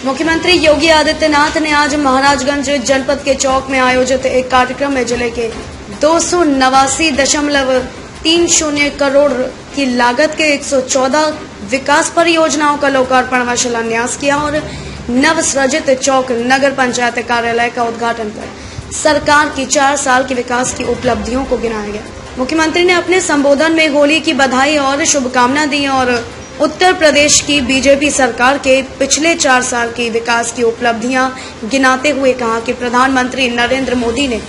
मुख्यमंत्री योगी आदित्यनाथ ने आज महाराजगंज जनपद के चौक में आयोजित एक कार्यक्रम में जिले के 289.30 करोड़ की लागत के 114 विकास परियोजनाओं का लोकार्पण व शिलान्यास किया और नव सृजित चौक नगर पंचायत कार्यालय का उद्घाटन कर सरकार की 4 साल की विकास की उपलब्धियों को गिनाया गया। मुख्यमंत्री ने अपने संबोधन में होली की बधाई और शुभकामना दी और उत्तर प्रदेश की बीजेपी सरकार के पिछले 4 साल की विकास की उपलब्धियां गिनाते हुए कहा कि प्रधानमंत्री नरेंद्र मोदी ने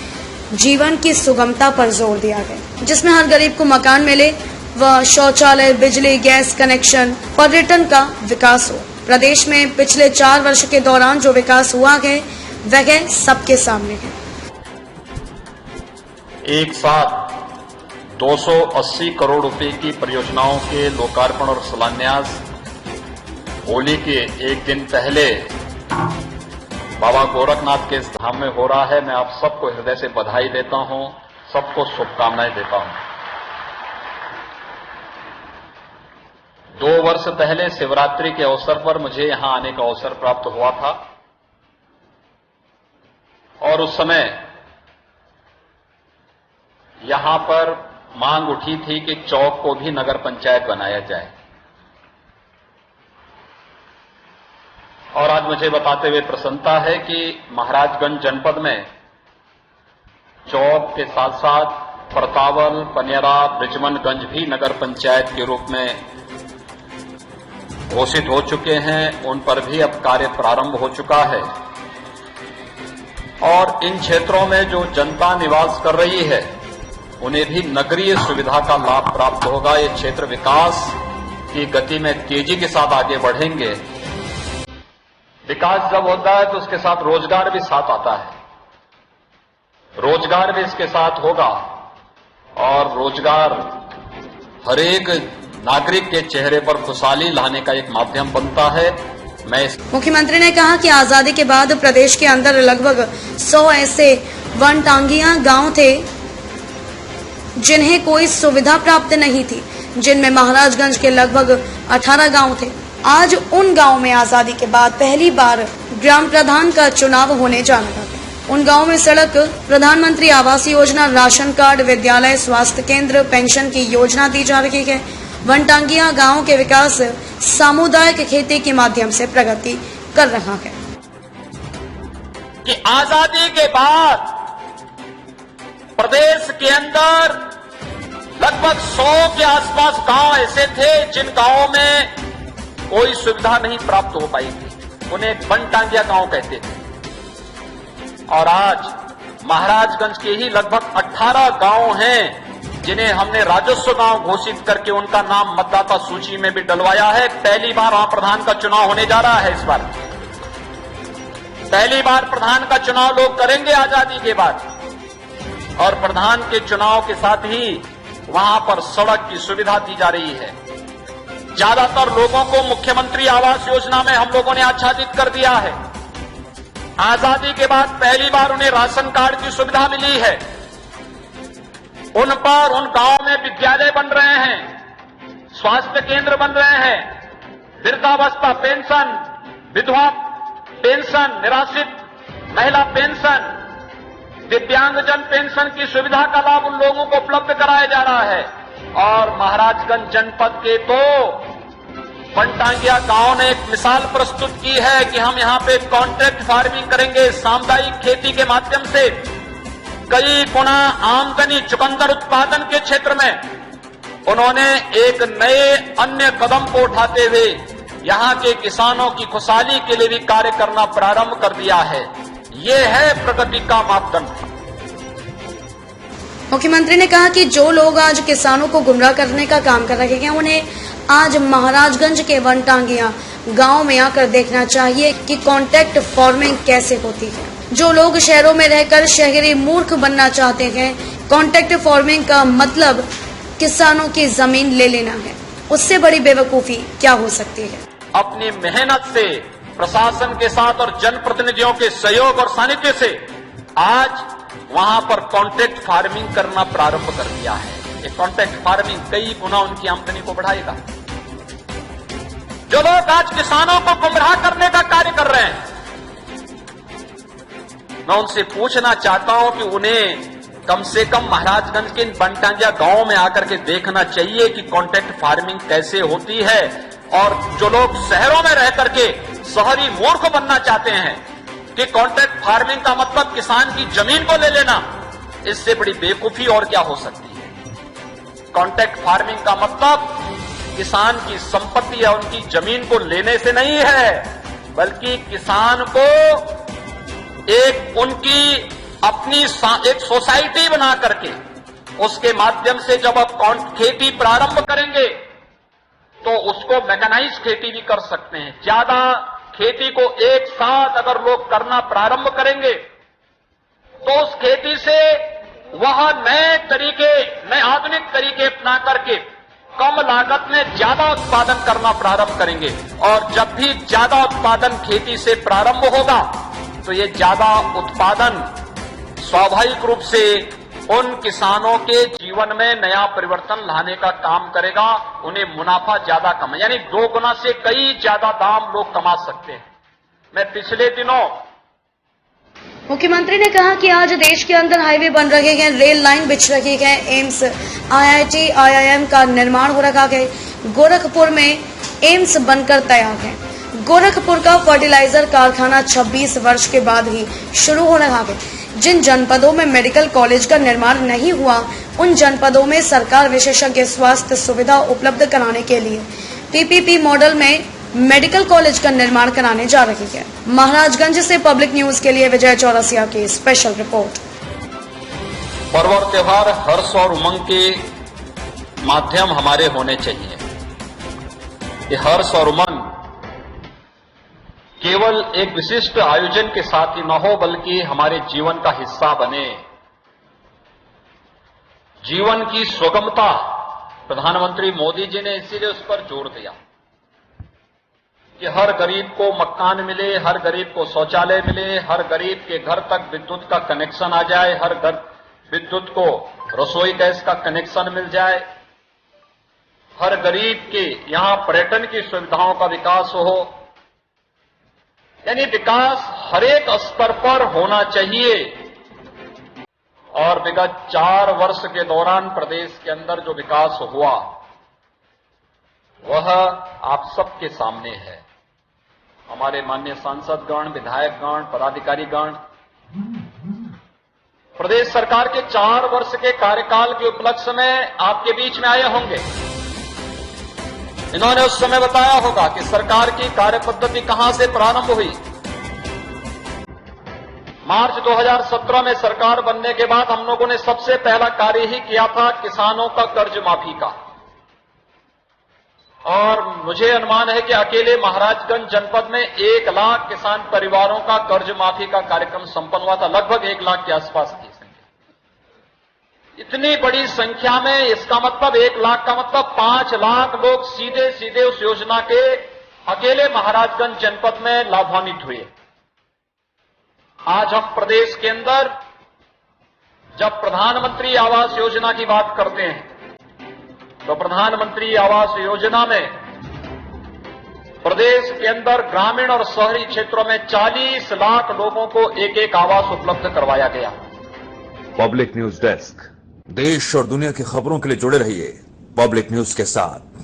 जीवन की सुगमता पर जोर दिया है, जिसमें हर गरीब को मकान मिले व शौचालय, बिजली, गैस कनेक्शन, पर्यटन का विकास हो। प्रदेश में पिछले 4 वर्ष के दौरान जो विकास हुआ है वह सबके सामने है। एक साथ 280 करोड़ रुपए की परियोजनाओं के लोकार्पण और शिलान्यास होली के एक दिन पहले बाबा गोरखनाथ के इस धाम में हो रहा है। मैं आप सबको हृदय से बधाई देता हूं, सबको शुभकामनाएं देता हूं। 2 वर्ष पहले शिवरात्रि के अवसर पर मुझे यहां आने का अवसर प्राप्त हुआ था और उस समय यहां पर मांग उठी थी कि चौक को भी नगर पंचायत बनाया जाए और आज मुझे बताते हुए प्रसन्नता है कि महाराजगंज जनपद में चौक के साथ साथ परतावल, पनेरा, बृजमनगंज भी नगर पंचायत के रूप में घोषित हो चुके हैं। उन पर भी अब कार्य प्रारंभ हो चुका है और इन क्षेत्रों में जो जनता निवास कर रही है उन्हें भी नगरीय सुविधा का लाभ प्राप्त होगा। ये क्षेत्र विकास की गति में तेजी के साथ आगे बढ़ेंगे। विकास जब होता है तो उसके साथ रोजगार भी साथ आता है, रोजगार भी इसके साथ होगा और रोजगार हरेक नागरिक के चेहरे पर खुशहाली लाने का एक माध्यम बनता है। मुख्यमंत्री ने कहा कि आजादी के बाद प्रदेश के अंदर लगभग 100 ऐसे वनटांगिया गांव थे जिन्हें कोई सुविधा प्राप्त नहीं थी, जिनमें महाराजगंज के लगभग 18 गांव थे। आज उन गांव में आजादी के बाद पहली बार ग्राम प्रधान का चुनाव होने जा रहा है। उन गांव में सड़क, प्रधानमंत्री आवास योजना, राशन कार्ड, विद्यालय, स्वास्थ्य केंद्र, पेंशन की योजना दी जा रही है। वनटांगिया गांव के विकास सामुदायिक खेती के माध्यम से प्रगति कर रहा है। कि आजादी के बाद प्रदेश के अंदर लगभग 100 के आसपास गांव ऐसे थे जिन गांवों में कोई सुविधा नहीं प्राप्त हो पाई थी, उन्हें वनटांगिया गांव कहते थे। और आज महाराजगंज के ही लगभग 18 गांव हैं जिन्हें हमने राजस्व गांव घोषित करके उनका नाम मतदाता सूची में भी डलवाया है। पहली बार वहां प्रधान का चुनाव होने जा रहा है। इस बार पहली बार प्रधान का चुनाव लोग करेंगे आजादी के बाद और प्रधान के चुनाव के साथ ही वहां पर सड़क की सुविधा दी जा रही है। ज्यादातर लोगों को मुख्यमंत्री आवास योजना में हम लोगों ने आच्छादित कर दिया है। आजादी के बाद पहली बार उन्हें राशन कार्ड की सुविधा मिली है। उन गांव में विद्यालय बन रहे हैं, स्वास्थ्य केंद्र बन रहे हैं, वृद्धावस्था पेंशन, विधवा पेंशन, निराश्रित महिला पेंशन, दिव्यांगजन पेंशन की सुविधा का लाभ उन लोगों को उपलब्ध कराया जा रहा है। और महाराजगंज जनपद के तो वनटांगिया गांव ने एक मिसाल प्रस्तुत की है कि हम यहां पे कॉन्ट्रैक्ट फार्मिंग करेंगे, सामुदायिक खेती के माध्यम से कई गुना आमदनी, चुकंदर उत्पादन के क्षेत्र में उन्होंने एक नए अन्य कदम को उठाते हुए यहां के किसानों की खुशहाली के लिए भी कार्य करना प्रारंभ कर दिया है। ये है प्रगति का मापदंड। मुख्यमंत्री ने कहा कि जो लोग आज किसानों को गुमराह करने का काम कर रहे हैं उन्हें आज महाराजगंज के वनटांगिया गांव में आकर देखना चाहिए कि कॉन्ट्रैक्ट फार्मिंग कैसे होती है। जो लोग शहरों में रहकर शहरी मूर्ख बनना चाहते हैं, कॉन्ट्रैक्ट फार्मिंग का मतलब किसानों की जमीन ले लेना है, उससे बड़ी बेवकूफी क्या हो सकती है। अपनी मेहनत से प्रशासन के साथ और जनप्रतिनिधियों के सहयोग और सानिध्य से आज वहां पर कॉन्ट्रैक्ट फार्मिंग करना प्रारंभ कर दिया है। ये कॉन्ट्रैक्ट फार्मिंग कई गुना उनकी आमदनी को बढ़ाएगा। जो लोग आज किसानों को गुमराह करने का कार्य कर रहे हैं, मैं उनसे पूछना चाहता हूं कि उन्हें कम से कम महाराजगंज के इन बनटांगिया गांव में आकर के देखना चाहिए कि कॉन्ट्रैक्ट फार्मिंग कैसे होती है। और जो लोग शहरों में रह करके शहरी मूर्ख बनना चाहते हैं कि कॉन्ट्रैक्ट फार्मिंग का मतलब किसान की जमीन को ले लेना, इससे बड़ी बेवकूफी और क्या हो सकती है। कॉन्ट्रैक्ट फार्मिंग का मतलब किसान की संपत्ति या उनकी जमीन को लेने से नहीं है, बल्कि किसान को एक उनकी अपनी एक सोसाइटी बना करके उसके माध्यम से जब आप खेती प्रारंभ करेंगे तो उसको मैकेनाइज खेती भी कर सकते हैं। ज्यादा खेती को एक साथ अगर लोग करना प्रारंभ करेंगे तो उस खेती से वह नए आधुनिक तरीके अपना करके कम लागत में ज्यादा उत्पादन करना प्रारंभ करेंगे। और जब भी ज्यादा उत्पादन खेती से प्रारंभ होगा तो ये ज्यादा उत्पादन स्वाभाविक रूप से उन किसानों के जीवन में नया परिवर्तन लाने का काम करेगा। उन्हें मुनाफा ज्यादा कमा, यानी 2 गुना से कई ज्यादा दाम लोग कमा सकते हैं। मैं पिछले दिनों मुख्यमंत्री ने कहा कि आज देश के अंदर हाईवे बन रहे हैं, रेल लाइन बिछ रही है, एम्स, IIT, IIM का निर्माण हो रहा है। गोरखपुर में एम्स बनकर तैयार है। गोरखपुर का फर्टिलाइजर कारखाना 26 वर्ष के बाद ही शुरू हो रहा है। जिन जनपदों में मेडिकल कॉलेज का निर्माण नहीं हुआ, उन जनपदों में सरकार विशेषज्ञ स्वास्थ्य सुविधा उपलब्ध कराने के लिए PPP मॉडल में मेडिकल कॉलेज का निर्माण कराने जा रही है। महाराजगंज से पब्लिक न्यूज के लिए विजय चौरसिया की स्पेशल रिपोर्ट। पर्व और त्योहार हर्ष और उमंग के माध्यम हमारे होने चाहिए। ये हर्ष और उमंग केवल एक विशिष्ट आयोजन के साथ ही न हो, बल्कि हमारे जीवन का हिस्सा बने। जीवन की सुगमता प्रधानमंत्री मोदी जी ने इसीलिए उस पर जोर दिया कि हर गरीब को मकान मिले, हर गरीब को शौचालय मिले, हर गरीब के घर तक विद्युत का कनेक्शन आ जाए, हर घर विद्युत को रसोई गैस का कनेक्शन मिल जाए, हर गरीब के यहां पर्यटन की सुविधाओं का विकास हो। यानी विकास हर एक स्तर पर होना चाहिए। और विगत 4 वर्ष के दौरान प्रदेश के अंदर जो विकास हुआ वह आप सबके सामने है। हमारे माननीय सांसदगण, विधायकगण, पदाधिकारीगण प्रदेश सरकार के 4 वर्ष के कार्यकाल के उपलक्ष्य में आपके बीच में आए होंगे। इन्होंने उस समय बताया होगा कि सरकार की कार्यपद्धति कहां से प्रारंभ हुई। मार्च 2017 में सरकार बनने के बाद हम लोगों ने सबसे पहला कार्य ही किया था किसानों का कर्ज माफी का। और मुझे अनुमान है कि अकेले महाराजगंज जनपद में 1 लाख किसान परिवारों का कर्ज माफी का कार्यक्रम संपन्न हुआ था। लगभग 1 लाख के आसपास की संख्या। इतनी बड़ी संख्या में, इसका मतलब 1 लाख का मतलब 5 लाख लोग सीधे सीधे उस योजना के अकेले महाराजगंज जनपद में लाभान्वित हुए। आज हम प्रदेश के अंदर जब प्रधानमंत्री आवास योजना की बात करते हैं तो प्रधानमंत्री आवास योजना में प्रदेश के अंदर ग्रामीण और शहरी क्षेत्रों में 40 लाख लोगों को एक आवास उपलब्ध करवाया गया। पब्लिक न्यूज डेस्क, देश और दुनिया की खबरों के लिए जुड़े रहिए पब्लिक न्यूज के साथ।